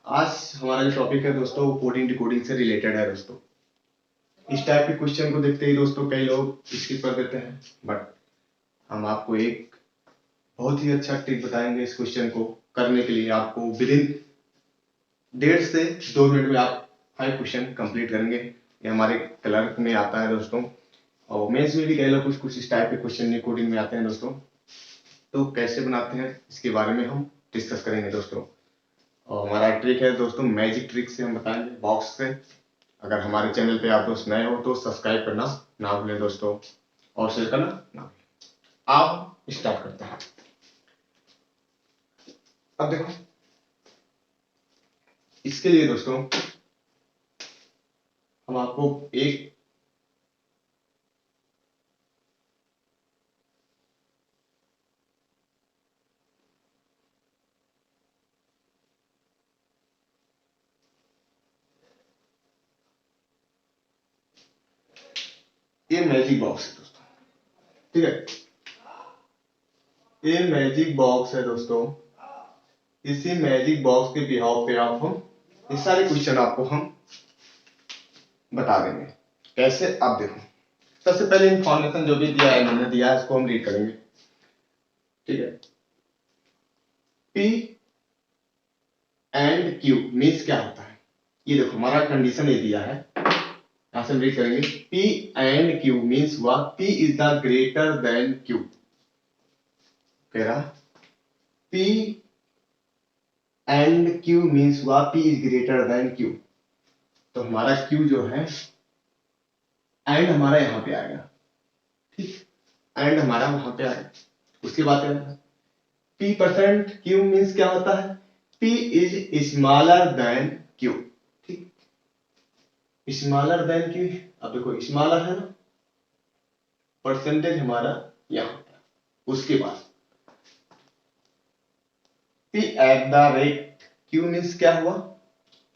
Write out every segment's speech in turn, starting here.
आज हमारा जो टॉपिक है दोस्तों कोडिंग डिकोडिंग से रिलेटेड है दोस्तों। इस टाइप के क्वेश्चन को देखते ही दोस्तों कई लोग स्किप कर देते हैं, बट हम आपको एक बहुत ही अच्छा ट्रिक बताएंगे इस क्वेश्चन को करने के लिए। आपको विद इन 1.5 से 2 मिनट में आप 5 क्वेश्चन कंप्लीट करेंगे। ये हमारे क्लर्क में आता है दोस्तों, और मेंस में भी कई लोग कुछ इस टाइप के क्वेश्चन कोडिंग में आते हैं दोस्तों। तो कैसे बनाते हैं इसके बारे में हम डिस्कस करेंगे दोस्तों। और हमारा ट्रिक है दोस्तों, मैजिक ट्रिक से हम बताएंगे बॉक्स से। अगर हमारे चैनल पे आप दोस्त नए हो तो सब्सक्राइब करना ना भूलें दोस्तों, और शेयर करना ना भूलें। आप स्टार्ट करते हैं। अब देखो, इसके लिए दोस्तों हम आपको एक ये मैजिक बॉक्स है दोस्तों, ठीक है। ये मैजिक बॉक्स है दोस्तों। इसी मैजिक बॉक्स के बिहाव पे आप हम ये सारे क्वेश्चन आपको हम बता देंगे। कैसे, आप देखो। सबसे पहले इंफॉर्मेशन जो भी दिया है मैंने दिया है इसको हम रीड करेंगे, ठीक है। पी एंड क्यू मीन्स क्या होता है, ये देखो हमारा कंडीशन ये दिया है। यहां से हम रीड करेंगे, P एंड Q मीन्स हुआ P is the greater than Q। कह रहा P एंड Q मीन्स हुआ P is greater than Q। तो हमारा Q जो है एंड हमारा यहां पे आएगा, ठीक। एंड हमारा वहां पे आएगा। उसके बाद P% Q मीन्स क्या होता है, P is smaller than Q, ठीक। स्मॉलर देन Q, अब देखो स्मॉलर है ना, परसेंटेज हमारा यहां। उसके बाद P eight the rate Q means क्या हुआ,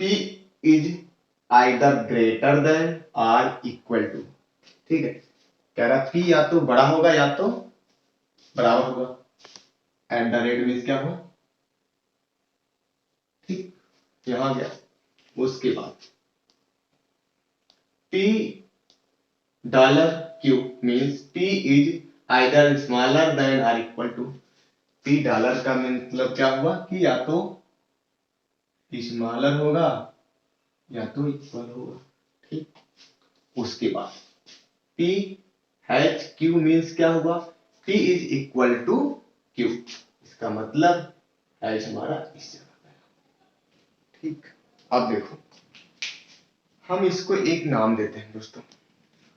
P is either greater than और इक्वल टू, ठीक है। कह रहा P या तो बड़ा होगा या तो बराबर होगा। एट द रेट मीन्स क्या हुआ, ठीक, यहां गया। उसके बाद P dollar Q means P is either smaller than और इक्वल टू। P डॉलर का मतलब क्या हुआ कि या तो स्मॉलर होगा या तो इक्वल होगा, ठीक। उसके बाद P हैच Q मीन्स क्या हुआ, P is equal to Q। इसका मतलब हैच हमारा इस जगह है, ठीक। अब देखो, हम इसको एक नाम देते हैं दोस्तों।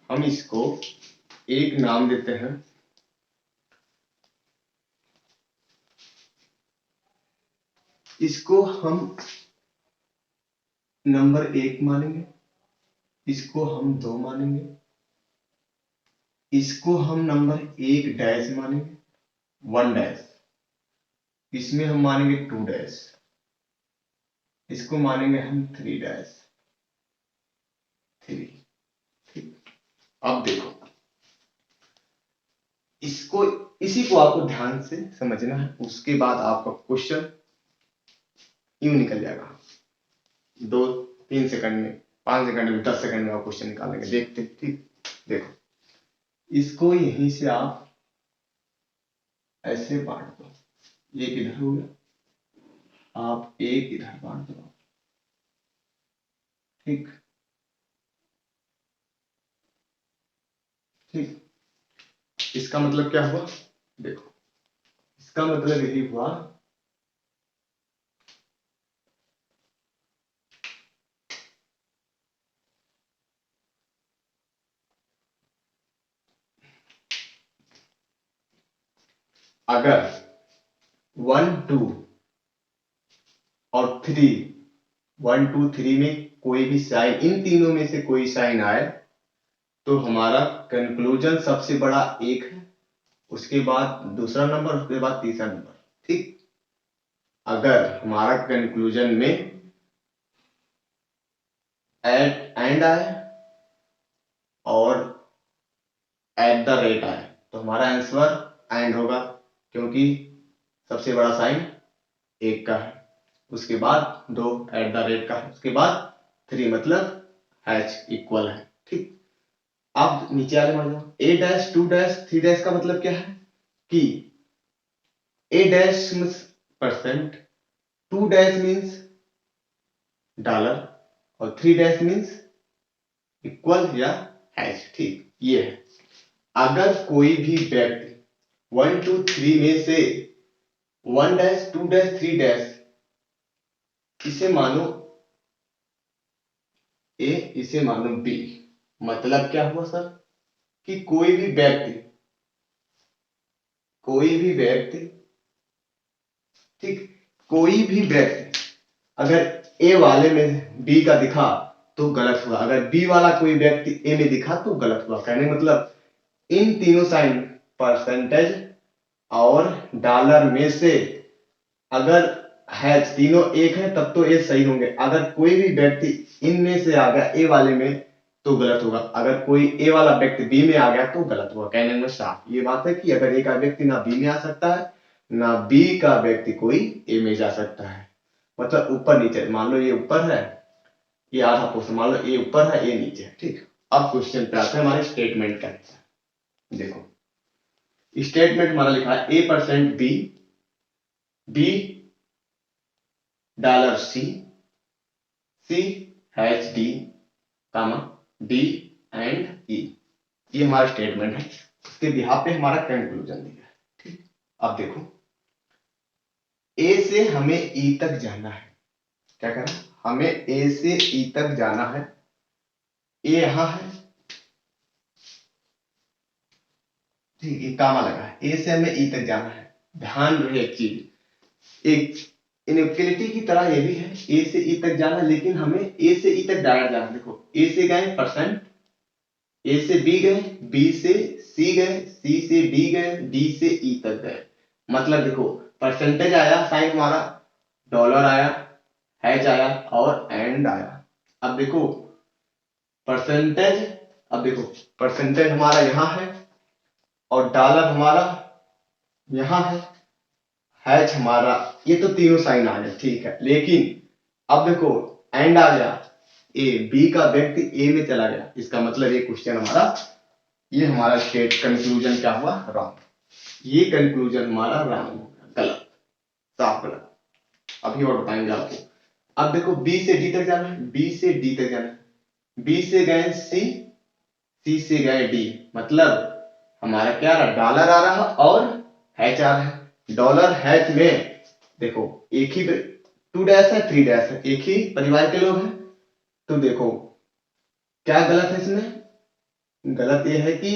हम इसको एक नाम देते हैं, इसको हम नंबर 1 मानेंगे, इसको हम 2 मानेंगे, इसको हम नंबर 1 डैश मानेंगे, 1 डैश, इसमें हम मानेंगे 2 डैश, इसको मानेंगे हम 3 डैश 3, ठीक। अब देखो, इसको इसी को आपको ध्यान से समझना है। उसके बाद आपका क्वेश्चन यूं निकल जाएगा, 2-3 सेकंड में, 5 सेकंड में, 10 सेकंड में आप क्वेश्चन निकालेंगे, देखते, ठीक। देखो, इसको यहीं से आप ऐसे बांट दो, एक इधर हो गया, आप एक इधर बांट दो, ठीक ठीक। इसका मतलब क्या हुआ, देखो इसका मतलब यही हुआ अगर 1 2 और 3, 1 2 3 में कोई भी साइन, इन तीनों में से कोई साइन आए तो हमारा कंक्लूजन सबसे बड़ा 1 है, उसके बाद दूसरा नंबर, उसके बाद तीसरा नंबर, ठीक। अगर हमारा कंक्लूजन में एंड आए और एट द रेट आए तो हमारा आंसर एंड होगा, क्योंकि सबसे बड़ा साइन 1 का है। उसके बाद 2 एट द रेट का है, उसके बाद 3 मतलब हैच इक्वल है। ठीक, अब नीचे वाले मान जाओ ए डैश 2 डैश 3 डैश का मतलब क्या है कि A dash means percent, 2 dash means dollar और 3 डैश मीन्स इक्वल या हैश। ठीक, ये है। अगर कोई भी व्यक्ति 1 2 3 में से 1 डैश 2 डैश 3 डैश इसे मानो ए, इसे मानो बी, मतलब क्या हुआ सर कि कोई भी व्यक्ति ठीक, कोई भी व्यक्ति अगर ए वाले में बी का दिखा तो गलत हुआ, अगर बी वाला कोई व्यक्ति ए में दिखा तो गलत हुआ। कहने मतलब इन तीनों साइन परसेंटेज और डॉलर में से अगर है तीनों एक है तब तो ए सही होंगे। अगर कोई भी व्यक्ति इनमें से आ गया ए वाले में तो गलत होगा, अगर कोई ए वाला व्यक्ति बी में आ गया तो गलत होगा। कहने में साफ ये बात है कि अगर ए का व्यक्ति ना बी में आ सकता है ना बी का व्यक्ति कोई ए में जा सकता है। मतलब ऊपर नीचे, मान लो ये ऊपर है, ये आधा पोर्शन, मान लो ए ऊपर है ए नीचे है। ठीक, अब क्वेश्चन पे आते हैं हमारे स्टेटमेंट का। देखो स्टेटमेंट हमारा लिखा है A percent B, B dollar C, C hash D comma D and E, ये हमारा स्टेटमेंट है। इसके बिहाफ पे हमारा कंक्लूजन दिया है। ठीक, अब देखो ए से हमें ई तक जाना है, क्या करना, हमें ए से ई तक जाना है। ए यहां है, ठीक, ये कामा लगा है, ए से हमें ई तक जाना है। ध्यान रहे एक चीज, एक इनइक्वालिटी की तरह ये भी है, ए से ई तक जाना, लेकिन हमें ए से ई तक डायरेक्ट जाना। देखो ए से गए परसेंट, ए से बी गए, बी से सी गए, सी से डी गए, डी से ई तक गए। मतलब देखो परसेंटेज आया, साइन हमारा डॉलर आया, हैच आया और एंड आया। अब देखो परसेंटेज, अब देखो परसेंटेज हमारा यहां है और डॉलर हमारा यहां है, हैच हमारा, ये तो तीनों साइन आ गए, ठीक है। लेकिन अब देखो एंड आ गया, ए बी का व्यक्ति ए में चला गया, इसका मतलब ये क्वेश्चन हमारा, ये हमारा स्टेट कंक्लूजन क्या हुआ, रॉन्ग। ये कंक्लूजन हमारा रॉन्ग हो गया, गलत, साफ गलत। अभी और बताएंगे आपको। अब देखो बी से डी तक जाना है, बी से डी तक जाना है, बी से गए सी, सी से गए डी, मतलब हमारा क्या रहा, डॉलर आ रहा और हैच आ रहा है। डॉलर हैच में देखो एक ही 2 डैश है 3 डैश है, एक ही परिवार के लोग हैं। तो देखो क्या गलत है इसमें, गलत ये है कि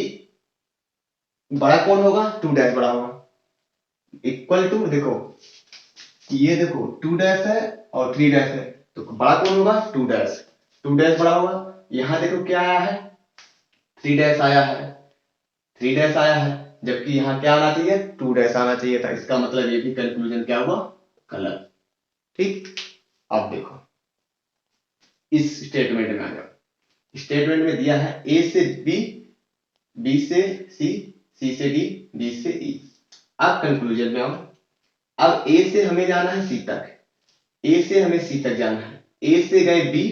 बड़ा कौन होगा, 2 डैश बड़ा होगा। इक्वल टू देखो ये देखो 2 डैश है और 3 डैश है, तो बड़ा कौन होगा, 2 डैश, 2 डैश बड़ा होगा। यहां देखो क्या आया है, 3 डैश आया है, 3 डैश आया है, जबकि यहाँ क्या आना चाहिए, 2 डैश आना चाहिए था। इसका मतलब ये भी कंक्लूजन क्या हुआ, गलत। ठीक, अब देखो इस स्टेटमेंट में आ जाओ। स्टेटमेंट में दिया है ए से बी, बी से सी, सी से डी, डी से ई। अब कंक्लूजन में आओ। अब ए से हमें जाना है सी तक, ए से हमें सी तक जाना है। ए से गए बी,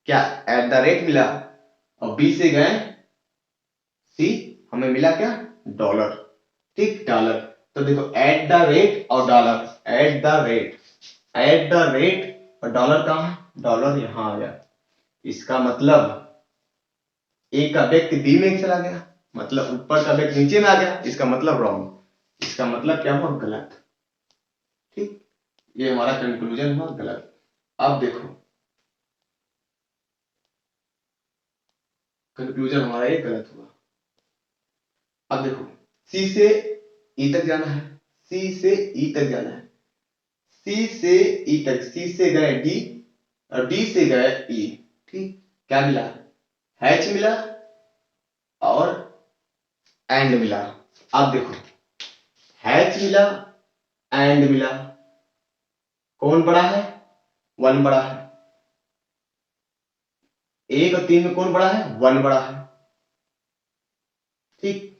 क्या एट द रेट मिला, और बी से गए सी, हमें मिला क्या, डॉलर। ठीक, डॉलर। तो देखो एट द रेट और dollar, eight the rate, eight the rate और डॉलर कहां है, डॉलर यहां आ गया। इसका मतलब ए का व्यक्ति बी में चला गया, मतलब ऊपर का व्यक्ति नीचे में आ गया, इसका मतलब रॉन्ग। इसका मतलब क्या हुआ, गलत। ठीक, ये हमारा कंक्लूजन हुआ गलत। अब देखो कंक्लूजन हमारा ये गलत हुआ। अब देखो सी से ई तक जाना है, सी से ई तक जाना है, सी से ई तक, सी से गए डी और डी से गए ई। ठीक, क्या मिला, हैच मिला और एंड मिला। अब देखो हैच मिला एंड मिला, कौन बड़ा है, 1 बड़ा है। 1 और 3 में कौन बड़ा है, 1 बड़ा है। ठीक,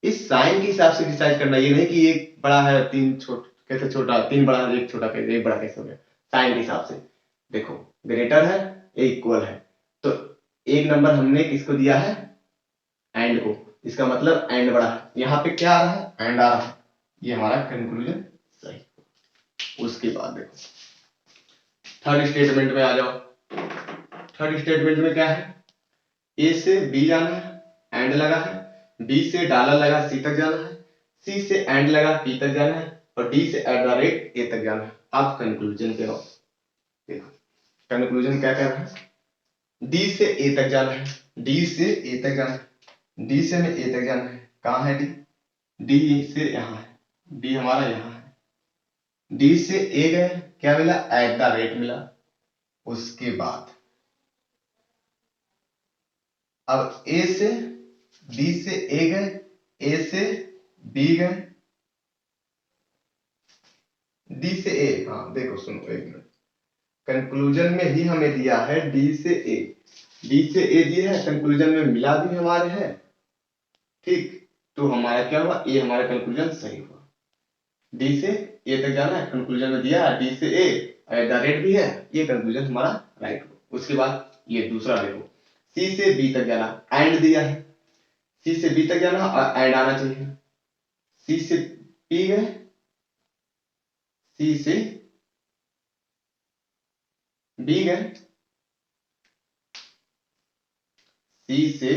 इस साइन के हिसाब से डिसाइड करना, ये नहीं कि एक बड़ा है 3 छोटा, कैसे छोटा, 3 बड़ा है 1 छोटा, कैसे 1 बड़ा कैसे हो गया। टाइम के हिसाब से। देखो ग्रेटर है या इक्वल है, तो एक नंबर हमने किसको दिया है, एंड को, इसका मतलब एंड बड़ा है। यहाँ पे क्या आ रहा है, एंड आ रहा है, ये हमारा कंक्लूजन सही। उसके बाद देखो थर्ड स्टेटमेंट में आ जाओ। थर्ड स्टेटमेंट में क्या है, ए से बी जाना है, एंड लगा है, बी से डॉलर लगा सी तक जाना है, सी से एंड लगा पी तक जाना है, और डी से एट द रेट ए तक जाना है। अब कंक्लूजन पे आओ। देखो कंक्लूजन क्या कह रहा है, डी से ए तक जाना है, डी से ए तक जाना है, डी से हमें ए तक जाना है। कहाँ है डी, डी से यहाँ है, डी हमारा यहाँ है। डी से ए गए, क्या मिला, एट द रेट मिला। उसके बाद अब ए से बी से ए गए, ए से बी गए, डी से ए, हाँ देखो सुनो एक मिनट, कंक्लूजन में ही हमें दिया है डी से ए, डी से ए दिया है, कंक्लूजन में मिला भी हमारे है, ठीक। तो हमारा क्या हुआ, ए हमारा कंक्लूजन सही हुआ। डी से ए तक जाना है, कंक्लूजन में दिया है डी से ए, एट द रेट भी है, ये कंक्लूजन हमारा राइट हुआ। उसके बाद ये दूसरा देखो, सी से बी तक जाना, एंड दिया है, सी से बी तक जाना और एंड आना चाहिए। सी से बी गए, सी से बी गए, सी से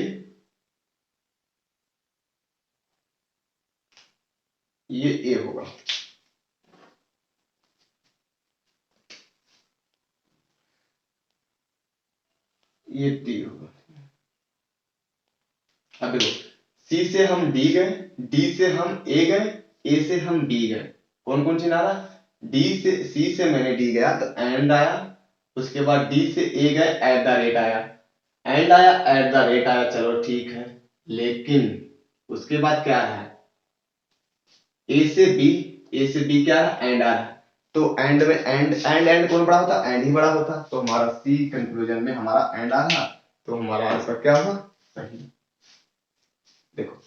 ये ए होगा, ये डी होगा। अब देखो सी से हम डी गए, डी से हम ए गए, ए से हम बी गए, कौन कौन सी नारा, डी से सी से मैंने डी गया तो एंड आया, उसके बाद डी से ए गए एट द रेट आया, एंड आया एट द रेट आया, चलो ठीक है। लेकिन उसके बाद क्या रहा है, ए से बी, ए से बी क्या रहा, एंड आ रहा है, तो एंड में एंड कौन बड़ा होता, एंड ही बड़ा होता, तो हमारा सी कंक्लूजन में हमारा एंड आ रहा, तो हमारा आंसर क्या हुआ, सही। देखो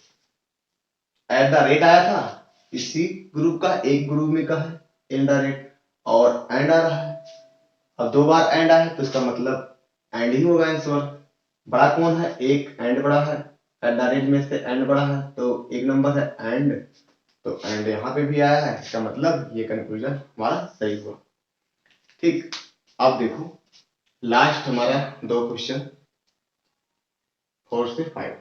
एट द रेट आया था, इसी ग्रुप का एक ग्रुप में का है एट द रेट, और एंड आ रहा है, अब दो बार एंड आया तो इसका मतलब एंड ही होगा आंसर। बड़ा कौन है, एक एंड बड़ा है, एट द रेट में से एंड बड़ा है, तो एक नंबर है एंड, तो एंड यहाँ पे भी आया है, इसका मतलब ये कंक्लूजन हमारा सही हुआ, ठीक। अब देखो लास्ट हमारा दो क्वेश्चन, 4 से 5,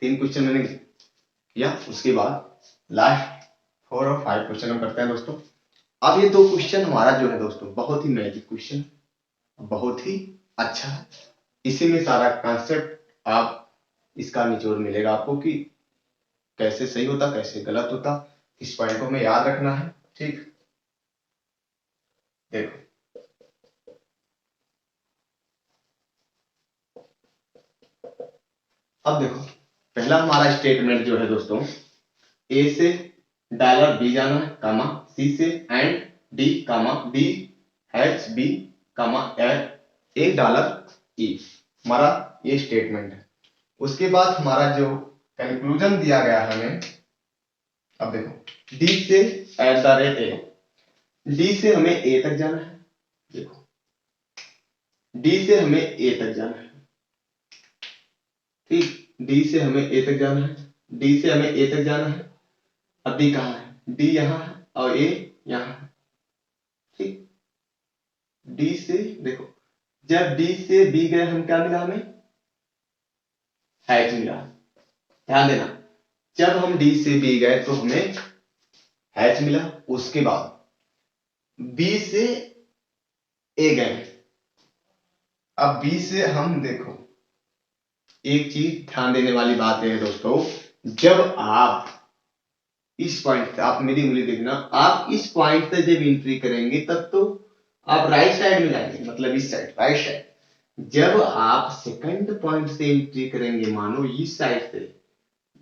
3 क्वेश्चन मैंने किया, उसके बाद लास्ट 4 और 5 क्वेश्चन हम करते हैं दोस्तों। अब ये दो क्वेश्चन हमारा जो है दोस्तों बहुत ही मैजिक क्वेश्चन, बहुत ही अच्छा है, इसी में सारा कॉन्सेप्ट आप इसका निचोड़ मिलेगा आपको कि कैसे सही होता कैसे गलत होता, इस पॉइंट को हमें याद रखना है, ठीक। देखो अब देखो पहला हमारा स्टेटमेंट जो है दोस्तों, ए से डॉलर बी जाना है, कामा सी से and D, comma D H B, comma A dollar E, हमारा ये स्टेटमेंट है। उसके बाद हमारा जो कंक्लूजन दिया गया है हमें, अब देखो डी से eight the rate A, D से हमें ए तक जाना है, देखो डी से हमें ए तक जाना है, ठीक, डी से हमें ए तक जाना है, डी से हमें ए तक जाना है। अब डी कहाँ है, डी यहाँ है और ए यहाँ है, ठीक। डी से देखो जब डी से बी गए हम क्या मिला हमें, हैच मिला, ध्यान देना जब हम डी से बी गए तो हमें हैच मिला। उसके बाद बी से ए गए, अब बी से हम देखो एक चीज ध्यान देने वाली बात है दोस्तों, जब आप इस पॉइंट से, आप मेरी उंगली देखना, आप इस पॉइंट से जब एंट्री करेंगे तब तो आप राइट साइड में जाएंगे, मतलब इस साइड राइट साइड। जब आप सेकंड पॉइंट से एंट्री करेंगे, मानो इस साइड से,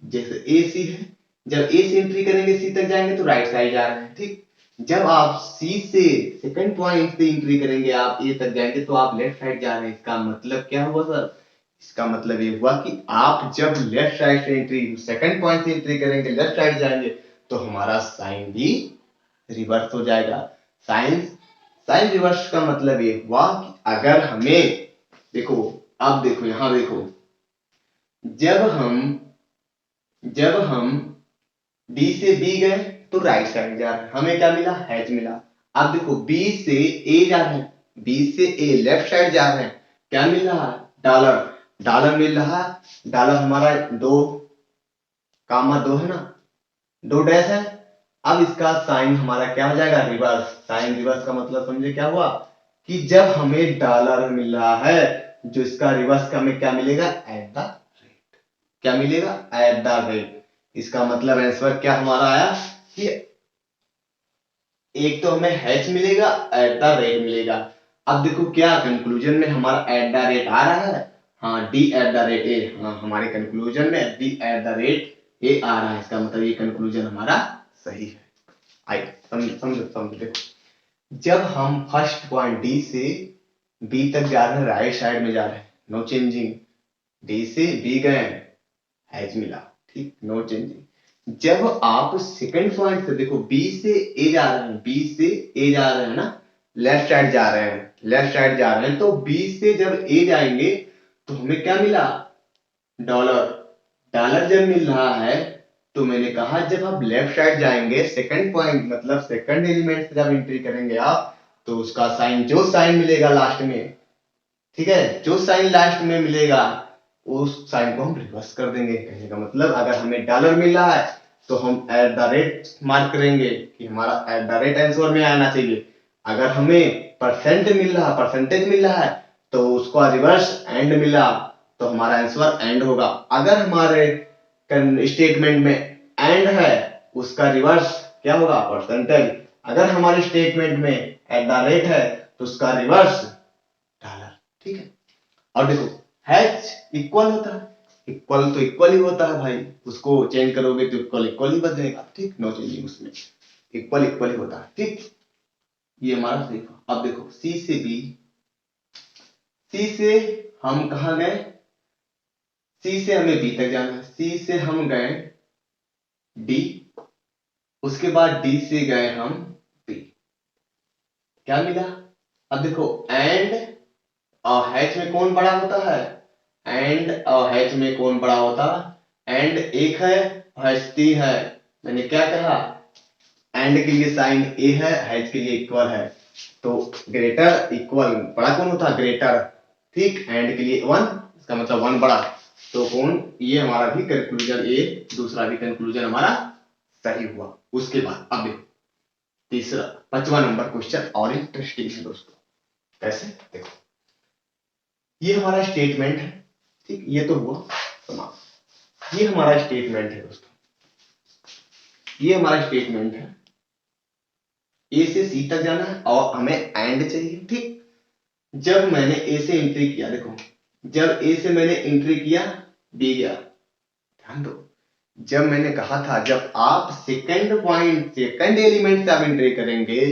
जैसे ए सी है, जब ए से एंट्री करेंगे सी तक जाएंगे तो राइट साइड जा रहे हैं, ठीक। जब आप सी से सेकंड पॉइंट से एंट्री करेंगे आप ए तक जाएंगे तो आप लेफ्ट साइड जा रहे हैं। इसका मतलब क्या हुआ सर, इसका मतलब ये हुआ कि आप जब लेफ्ट साइड से एंट्री, सेकंड पॉइंट से एंट्री करेंगे, लेफ्ट साइड जाएंगे तो हमारा साइन भी रिवर्स हो जाएगा। साइन साइन रिवर्स का मतलब ये हुआ कि अगर हमें देखो, अब देखो यहां देखो, जब हम डी से बी गए तो राइट साइड जा रहे हैं, हमें क्या मिला, एच मिला। अब देखो बी से ए जा रहे हैं, बी से ए लेफ्ट साइड जा रहे हैं, क्या मिल रहा है, डॉलर, डॉलर मिल रहा है। डॉलर हमारा 2 है ना, 2 डैश है। अब इसका साइन हमारा क्या हो जाएगा, रिवर्स। साइन रिवर्स का मतलब समझे क्या हुआ कि जब हमें डॉलर मिल रहा है, जो इसका रिवर्स का हमें क्या मिलेगा, एट द रेट। क्या मिलेगा, एट द रेट। इसका मतलब आंसर क्या हमारा आया कि एक तो हमें हैच मिलेगा, एट द रेट मिलेगा। अब देखो क्या कंक्लूजन में हमारा एट द रेट आ रहा है, हाँ D at the rate A, हाँ हमारे कंक्लूजन में D at the rate A आ रहा है। इसका मतलब ये कंक्लूजन हमारा सही है। आई समझो देखो, जब हम फर्स्ट पॉइंट डी से बी तक जा रहे हैं, राइट साइड में जा रहे हैं, नो चेंजिंग, डी से बी गए, हैच मिला, ठीक, नो चेंजिंग। जब आप सेकंड पॉइंट से देखो बी से ए जा रहे हैं, बी से ए जा रहे हैं ना, लेफ्ट साइड जा रहे हैं, लेफ्ट साइड जा रहे हैं, तो बी से जब ए जाएंगे तो हमें क्या मिला, डॉलर। डॉलर जब मिल रहा है तो मैंने कहा जब आप लेफ्ट साइड जाएंगे, सेकंड पॉइंट मतलब सेकंड एलिमेंट से जब एंट्री करेंगे आप, तो उसका साइन, जो साइन मिलेगा लास्ट में, ठीक है, जो साइन लास्ट में मिलेगा उस साइन को हम रिवर्स कर देंगे। कहने का मतलब अगर हमें डॉलर मिल रहा है तो हम एट द रेट मार्क करेंगे कि हमारा एट द रेट आंसर में आना चाहिए। अगर हमें परसेंटेज मिल रहा है तो उसका रिवर्स एंड मिला तो हमारा आंसर एंड होगा। अगर हमारे स्टेटमेंट में एंड है, उसका रिवर्स क्या होगा, परसेंटेज। अगर हमारे स्टेटमेंट में एट द रेट है तो उसका रिवर्स डॉलर, ठीक है। और देखो हैच इक्वल होता है, इक्वल तो इक्वल ही होता है भाई, उसको चेंज करोगे तो इक्वल इक्वल ही बदलेगा, ठीक, नो चेंजिंग, उसमें इक्वल इक्वल ही होता है, ठीक। ये हमारा देखो, अब देखो सी से बी, सी से हम कहा गए, सी से हमें बी तक जाना है, सी से हम गए डी, उसके बाद डी से गए हम बी, क्या मिला। अब देखो एंड और हैच में कौन बड़ा होता है, एंड और हैच में कौन बड़ा होता है, एंड एक है, हैच 3 है। मैंने क्या कहा, एंड के लिए साइन ए है, हैच के लिए इक्वल है, तो ग्रेटर इक्वल बड़ा कौन होता है, ग्रेटर, ठीक। एंड के लिए 1, इसका मतलब 1 बड़ा, तो कौन, ये हमारा भी कंक्लूजन ए, दूसरा भी कंक्लूजन हमारा सही हुआ। उसके बाद अब देखो तीसरा 5वां नंबर क्वेश्चन और इंटरेस्टिंग है दोस्तों। कैसे, देखो ये हमारा स्टेटमेंट है, ठीक, ये तो हुआ समाप्त। ये हमारा स्टेटमेंट है दोस्तों, ये हमारा स्टेटमेंट है, ए से सी तक जाना है और हमें एंड चाहिए, ठीक। जब मैंने ए से एंट्री किया, देखो जब ए से मैंने एंट्री किया, बी गया, ध्यान दो, जब मैंने कहा था जब आप सेकंड पॉइंट, सेकंड एलिमेंट से आप एंट्री करेंगे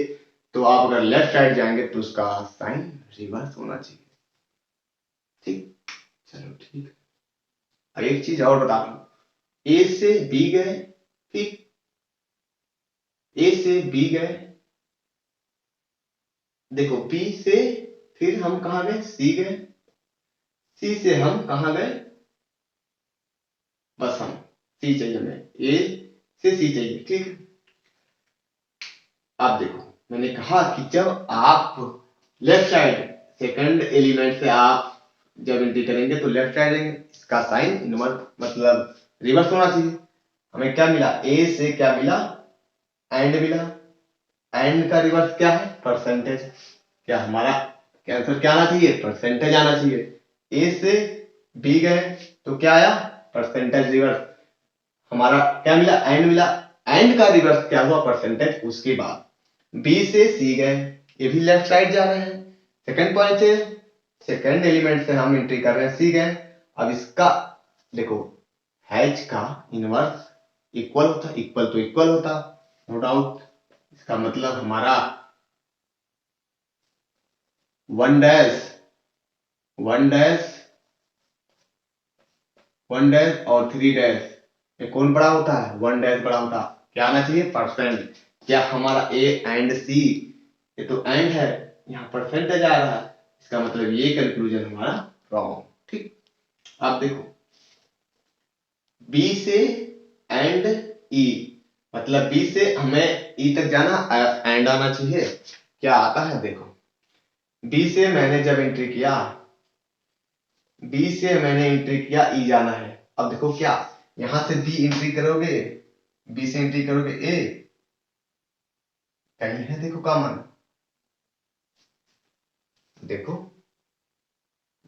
तो आप अगर लेफ्ट साइड जाएंगे तो उसका साइन रिवर्स होना चाहिए, ठीक। चलो ठीक, अब एक चीज और बता रहा हूं, ए से बी गए, ठीक, ए से बी गए, देखो बी से फिर हम कहा गए, सी गए, सी से हम कहा गए, बस हम सी चाहिए, हमें ए से सी चाहिए, ठीक। अब देखो मैंने कहा कि जब आप लेफ्ट साइड सेकंड एलिमेंट से आप जब एंट्री करेंगे तो लेफ्ट साइड जाएंगे, इसका साइन इनवर्स मतलब रिवर्स होना चाहिए। हमें क्या मिला, ए से क्या मिला, एंड मिला, एंड का रिवर्स क्या है, परसेंटेज। क्या हमारा आंसर क्या आना चाहिए, परसेंटेज आना चाहिए। ए से बी गए तो क्या आया, परसेंटेज रिवर्स। हमारा क्या मिला, एंड मिला, एंड का रिवर्स क्या हुआ, परसेंटेज। उसके बाद बी से सी गए, ये भी लेफ्ट साइड जा रहे हैं, सेकंड पॉइंट से सेकंड एलिमेंट से हम एंट्री कर रहे हैं, सी गए। अब इसका देखो हैच का इनवर्स इक्वल होता, इक्वल तो इक्वल होता, नो डाउट। इसका मतलब हमारा 1 डैश 1 डैश 1 डैश और 3 डैश में कौन बड़ा होता है, 1 डैश बड़ा होता। क्या आना चाहिए, परसेंट। क्या हमारा ए एंड सी, ये तो एंड है, यहाँ परसेंटेज आ रहा है, इसका मतलब ये कंक्लूजन हमारा रॉन्ग। ठीक, आप देखो बी से एंड ई, मतलब बी से हमें ई तक जाना, एंड आना चाहिए। क्या आता है देखो, बी से मैंने जब एंट्री किया, बी से मैंने एंट्री किया, ई जाना है। अब देखो क्या, यहां से बी एंट्री करोगे, बी से एंट्री करोगे ए, कहीं है देखो कॉमन, देखो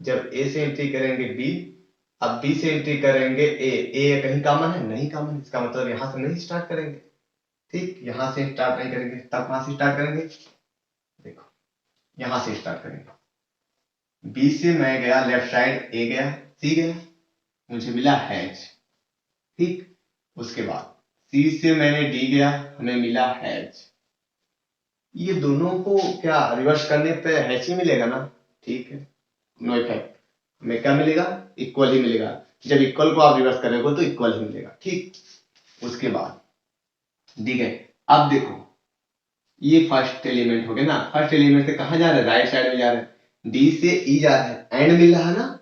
जब ए से एंट्री करेंगे बी, अब बी से एंट्री करेंगे ए कहीं कॉमन है, नहीं कॉमन, इसका मतलब यहां से नहीं स्टार्ट करेंगे। ठीक, यहां से स्टार्ट नहीं करेंगे, तब कहां से स्टार्ट करेंगे, देखो यहां से स्टार्ट करेंगे। बी से मैं गया लेफ्ट साइड, ए गया, सी गया, मुझे मिला हैच। ठीक, उसके बाद सी से मैंने डी गया, हमें मिला हैच। ये दोनों को क्या रिवर्स करने पे हैच ही मिलेगा ना, ठीक है, नो इफेक्ट, हमें क्या मिलेगा, इक्वल ही मिलेगा। जब इक्वल को आप रिवर्स करोगे तो इक्वल ही मिलेगा। ठीक, उसके बाद ठीक है, अब देखो ये फर्स्ट एलिमेंट हो गया ना, फर्स्ट एलिमेंट से कहां जा रहा है, राइट साइड में जा रहा है, डी से ई जा रहा है, एंड मिल रहा है ना।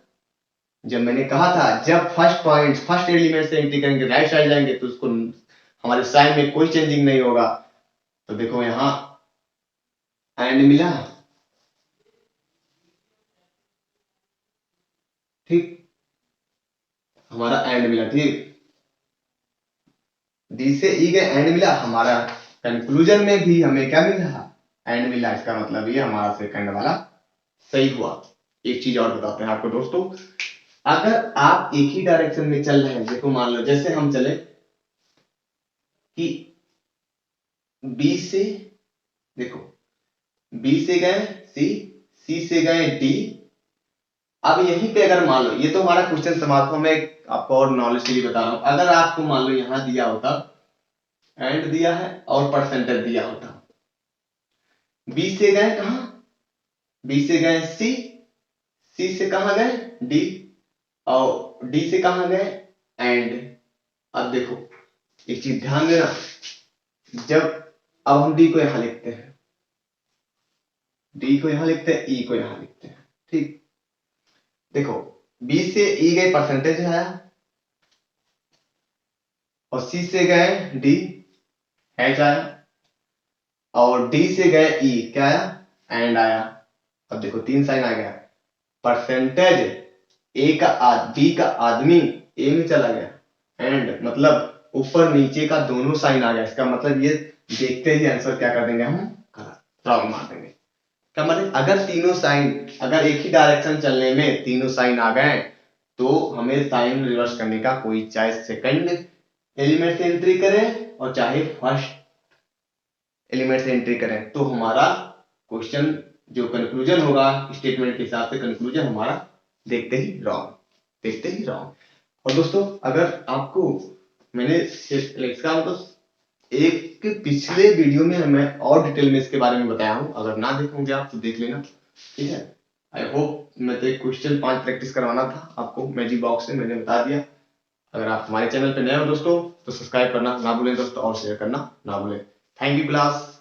जब मैंने कहा था जब फर्स्ट पॉइंट फर्स्ट एलिमेंट से एंट्री करेंगे, राइट साइड जाएंगे, तो उसको हमारे साइन में कोई चेंजिंग नहीं होगा। तो देखो यहां एंड मिला, ठीक, हमारा एंड मिला। ठीक, डी से ई गए, एंड मिला, हमारा कंक्लूजन में भी हमें क्या मिल रहा, एंड मिला। इसका मतलब ये हमारा सेकंड वाला सही हुआ। एक चीज और बताते हैं आपको दोस्तों, अगर आप एक ही डायरेक्शन में चल रहे हैं, देखो मान लो जैसे हम चले कि बी से, देखो बी से गए सी, सी से गए डी। अब यहीं पे अगर मान लो, ये तो हमारा क्वेश्चन समाप्त हो, मैं आपको और नॉलेज के लिए बता रहा हूं, अगर आपको मान लो यहां दिया होता एंड दिया है और परसेंटेज दिया होता, बी से गए कहां, बी से गए सी, सी से कहां गए डी, और डी से कहां गए एंड। अब देखो एक चीज ध्यान देना, जब अब हम डी को यहां लिखते हैं, डी को यहां लिखते हैं, ई को यहां लिखते हैं। ठीक, देखो बी से ई गए परसेंटेज आया, और सी से गए डी एच आया, और डी से गए ई क्या आया, एंड आया। अब देखो तीन साइन आ गया, परसेंटेज ए का बी का आदमी ए में चला गया, एंड मतलब ऊपर नीचे का दोनों साइन आ गया। इसका मतलब ये देखते ही आंसर क्या कर देंगे हम, रॉन्ग मार देंगे। क्या मतलब अगर तीनों साइन, अगर एक ही डायरेक्शन चलने में तीनों साइन आ गए, तो हमें साइन रिवर्स करने का कोई, चाहे सेकंड एलिमेंट से एंट्री करें और चाहे फर्स्ट एलिमेंट से एंट्री करें, तो हमारा क्वेश्चन जो कंक्लूजन होगा स्टेटमेंट के हिसाब से, कंक्लूजन हमारा देखते ही रॉन्ग, देखते ही रॉन्ग। और दोस्तों अगर आपको मैंने इसका मतलब एक पिछले वीडियो में मैं और डिटेल में इसके बारे में बताया हूं, अगर ना देखोगे आप तो देख लेना। ठीक है, आई होप, मैं तो एक क्वेश्चन 5 प्रैक्टिस करवाना था आपको मैजिक बॉक्स से, मैंने बता दिया। अगर आप हमारे चैनल पर नए हो दोस्तों तो सब्सक्राइब करना ना भूलें दोस्तों, और शेयर करना ना भूलें। Thank you class.